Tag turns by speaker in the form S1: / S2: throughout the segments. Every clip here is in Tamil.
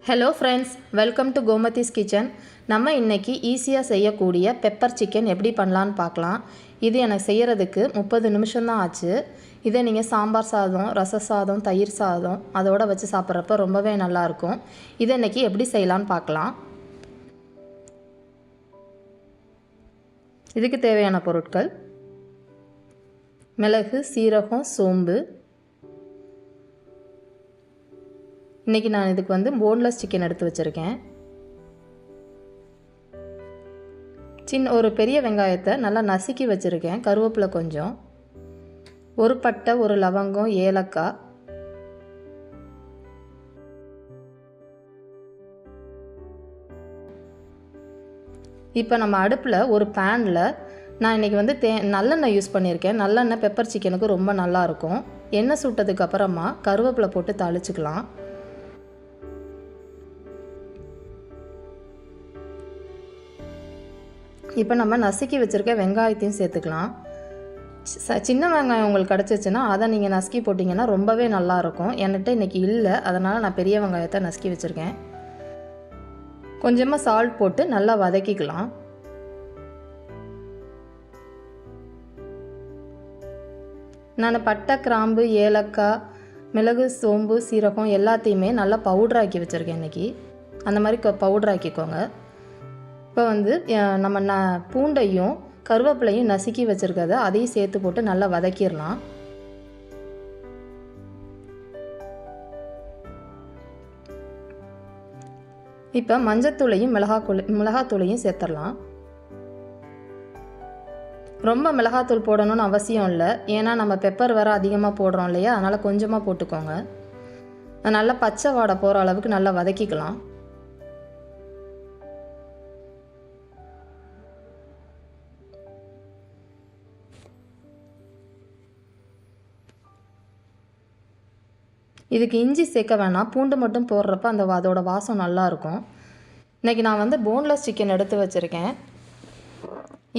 S1: Hello friends, welcome to Gomathi's kitchen. நம்ம இன்னைக்கு ஈஸியா செய்யக்கூடிய பெப்பர் சிக்கன் எப்படி பண்ணலாம்னு பார்க்கலாம். இது எனக்கு செய்யிறதுக்கு 30 நிமிஷம் தான் ஆச்சு. இதை நீங்க சாம்பார் சாதம், ரச சாதம், தயிர் சாதம் அதோட வச்சு சாப்பிட்றப்ப ரொம்பவே நல்லா இருக்கும். இதை இன்னைக்கு எப்படி செய்யலாம்னு பார்க்கலாம். இதுக்கு தேவையான பொருட்கள்: மிளகு, சீரகம், சோம்பு. இன்னைக்கு நான் இதுக்கு வந்து போன்லெஸ் சிக்கன் எடுத்து வச்சிருக்கேன். ஒரு பெரிய வெங்காயத்தை நல்லா நசுக்கி வச்சிருக்கேன். கருவேப்பிலை கொஞ்சம், ஒரு பட்டை, ஒரு லவங்கம், ஏலக்காய். இப்போ நம்ம அடுப்பில் ஒரு பேனில் நான் இன்றைக்கி வந்து நல்லெண்ணெய் யூஸ் பண்ணியிருக்கேன். நல்லெண்ணெய் பெப்பர் சிக்கனுக்கு ரொம்ப நல்லாயிருக்கும். எண்ணெய் சுட்டதுக்கு அப்புறமா கருவேப்பிலை போட்டு தாளிச்சுக்கலாம். இப்போ நம்ம நசுக்கி வச்சுருக்க வெங்காயத்தையும் சேர்த்துக்கலாம். சின்ன வெங்காயம் உங்களுக்கு கிடச்சிச்சின்னா அதை நீங்கள் நசுக்கி போட்டிங்கன்னா ரொம்பவே நல்லாயிருக்கும். என்கிட்ட இன்றைக்கி இல்லை, அதனால் நான் பெரிய வெங்காயத்தை நசுக்கி வச்சுருக்கேன். கொஞ்சமாக சால்ட் போட்டு நல்லா வதக்கிக்கலாம். நான் பட்டை, கிராம்பு, ஏலக்காய், மிளகு, சோம்பு, சீரகம் எல்லாத்தையுமே நல்லா பவுடராக்கி வச்சுருக்கேன் இன்றைக்கி. அந்த மாதிரி பவுடராக்கிக்கோங்க. இப்போ வந்து நம்ம பூண்டையும் கருவேப்பிலையும் நசுக்கி வச்சுருக்கத அதையும் சேர்த்து போட்டு நல்லா வதக்கிடலாம். இப்போ மஞ்சத்தூளையும் மிளகாத்தூளையும் சேர்த்துடலாம். ரொம்ப மிளகாத்தூள் போடணும்னு அவசியம் இல்லை, ஏன்னா நம்ம பெப்பர் வேறு அதிகமாக போடுறோம் இல்லையா, அதனால் கொஞ்சமாக போட்டுக்கோங்க. நல்லா பச்சை வாடை போகிற அளவுக்கு நல்லா வதக்கிக்கலாம். இதுக்கு இஞ்சி சேர்க்க வேணாம், பூண்டு மட்டும் போடுறப்ப அதோட வாசம் நல்லாயிருக்கும். இன்றைக்கி நான் வந்து போன்லெஸ் சிக்கன் எடுத்து வச்சுருக்கேன்.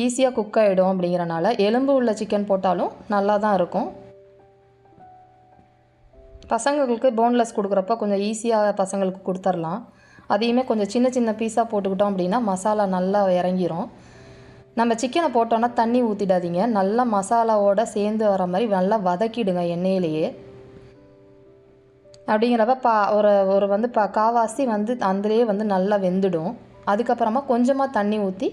S1: ஈஸியாக குக் ஆகிடும் அப்படிங்கிறனால. எலும்பு உள்ள சிக்கன் போட்டாலும் நல்லா தான் இருக்கும். பசங்களுக்கு போன்லெஸ் கொடுக்குறப்ப கொஞ்சம் ஈஸியாக பசங்களுக்கு கொடுத்துர்லாம். அதையுமே கொஞ்சம் சின்ன சின்ன பீஸாக போட்டுக்கிட்டோம் அப்படின்னா மசாலா நல்லா இறங்கிரும். நம்ம சிக்கனை போட்டோன்னா தண்ணி ஊற்றிடாதீங்க, நல்லா மசாலாவோடு சேர்ந்து வர மாதிரி நல்லா வதக்கிடுங்க எண்ணெயிலேயே. அப்படிங்கிறப்ப ஒரு வந்து காவாசி வந்து அதிலே வந்து நல்லா வெந்துடும். அதுக்கப்புறமா கொஞ்சமாக தண்ணி ஊற்றி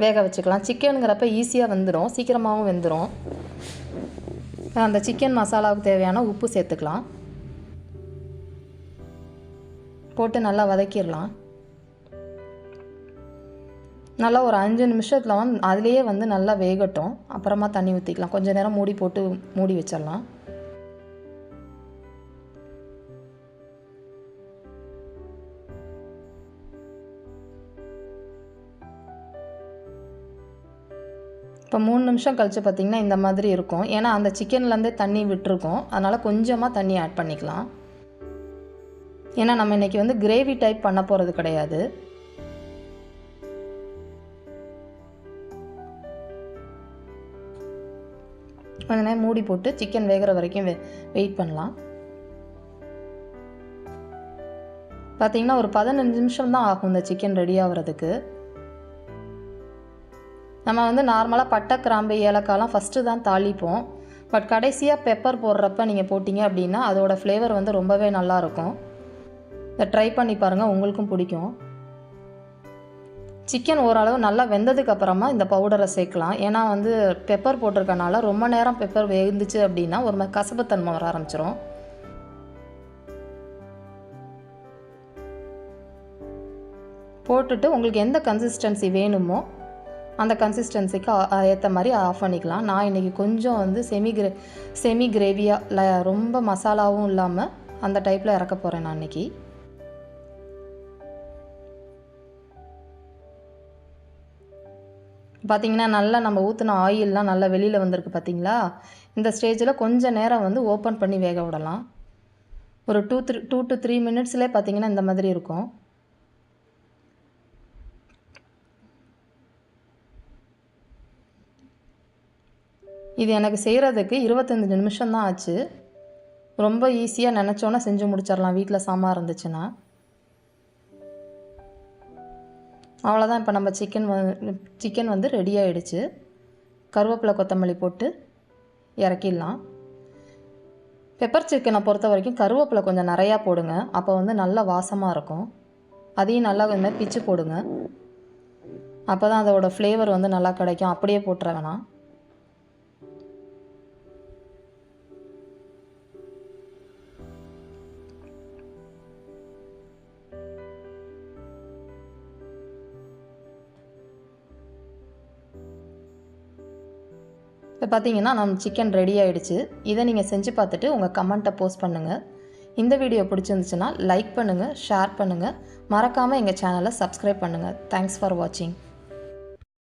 S1: வேக வச்சுக்கலாம். சிக்கனுங்கிறப்ப ஈஸியாக வெந்துடும், சீக்கிரமாகவும் வெந்துடும். அந்த சிக்கன் மசாலாவுக்கு தேவையான உப்பு சேர்த்துக்கலாம். போட்டு நல்லா வதக்கிடலாம். நல்லா ஒரு 5 நிமிஷத்தில் வந்து அதுலேயே வந்து நல்லா வேகட்டும். அப்புறமா தண்ணி ஊற்றிக்கலாம். கொஞ்சம் நேரம் மூடி போட்டு மூடி வச்சிடலாம். இப்போ 3 நிமிஷம் கழித்து பார்த்திங்கன்னா இந்த மாதிரி இருக்கும். ஏன்னா அந்த சிக்கன்லேருந்தே தண்ணி விட்டுருக்கும், அதனால் கொஞ்சமாக தண்ணி ஆட் பண்ணிக்கலாம். ஏன்னா நம்ம இன்றைக்கி வந்து கிரேவி டைப் பண்ண போகிறது கிடையாது. கொஞ்ச நேரம் மூடி போட்டு சிக்கன் வேகிற வரைக்கும் வெயிட் பண்ணலாம். பார்த்திங்கன்னா ஒரு 15 நிமிஷம் தான் ஆகும் இந்த சிக்கன் ரெடி ஆகிறதுக்கு. நம்ம வந்து நார்மலாக பட்டை, கிராம்பு, ஏலக்காய்லாம் ஃபஸ்ட்டு தான் தாளிப்போம். பட் கடைசியாக பெப்பர் போடுறப்ப நீங்கள் போட்டிங்க அப்படின்னா அதோடய ஃப்ளேவர் வந்து ரொம்பவே நல்லாயிருக்கும். இதை ட்ரை பண்ணி பாருங்கள், உங்களுக்கும் பிடிக்கும். சிக்கன் ஓரளவு நல்லா வெந்ததுக்கப்புறமா இந்த பவுடரை சேர்க்கலாம். ஏன்னா வந்து பெப்பர் போட்டிருக்கனால ரொம்ப நேரம் பெப்பர் வெந்துச்சு அப்படின்னா ஒரு மாதிரி கசப்புத்தன்மை வர ஆரம்பிச்சிடும். போட்டுட்டு உங்களுக்கு எந்த கன்சிஸ்டன்சி வேணுமோ அந்த கன்சிஸ்டன்சிக்கு ஏற்ற மாதிரி ஆஃப் பண்ணிக்கலாம். நான் இன்றைக்கி கொஞ்சம் வந்து செமி கிரேவியாக ரொம்ப மசாலாவும் இல்லாமல் அந்த டைப்பில் இறக்க போகிறேன் நான் இன்றைக்கி. பார்த்திங்கன்னா நல்லா நம்ம ஊற்றின ஆயிலெலாம் நல்லா வெளியில் வந்திருக்கு பார்த்திங்களா. இந்த ஸ்டேஜில் கொஞ்சம் நேரம் வந்து ஓப்பன் பண்ணி வேக விடலாம். ஒரு 2 to 3 மினிட்ஸ்லேயே பார்த்திங்கன்னா இந்த மாதிரி இருக்கும். இது எனக்கு செய்கிறதுக்கு 25 நிமிஷம் தான் ஆச்சு. ரொம்ப ஈஸியாக நினச்சோன்னா செஞ்சு முடிச்சிடலாம் வீட்டில் சாம்பார் இருந்துச்சுன்னா. அவ்வளோதான். இப்போ நம்ம சிக்கன் வந்து ரெடி ஆகிடுச்சு. கருவேப்பிலை கொத்தமல்லி போட்டு இறக்கிடலாம். பெப்பர் சிக்கனை பொறுத்த வரைக்கும் கருவேப்பிலை கொஞ்சம் நிறையா போடுங்க. அப்போ வந்து நல்ல வாசமாக இருக்கும். அதையும் நல்லா கொஞ்சம் பிச்சு போடுங்க. அப்போ தான் அதோட ஃப்ளேவர் வந்து நல்லா கிடைக்கும். அப்படியே போட்டுற வேணாம். இப்போ பார்த்தீங்கன்னா நம்ம சிக்கன் ரெடி ஆகிடுச்சு. இதை நீங்கள் செஞ்சு பார்த்துட்டு உங்கள் கமெண்ட்டை போஸ்ட் பண்ணுங்கள். இந்த வீடியோ பிடிச்சிருந்துச்சுன்னா லைக் பண்ணுங்கள், ஷேர் பண்ணுங்கள். மறக்காமல் எங்கள் சேனலை சப்ஸ்கிரைப் பண்ணுங்கள். தேங்க்ஸ் ஃபார் வாட்சிங்.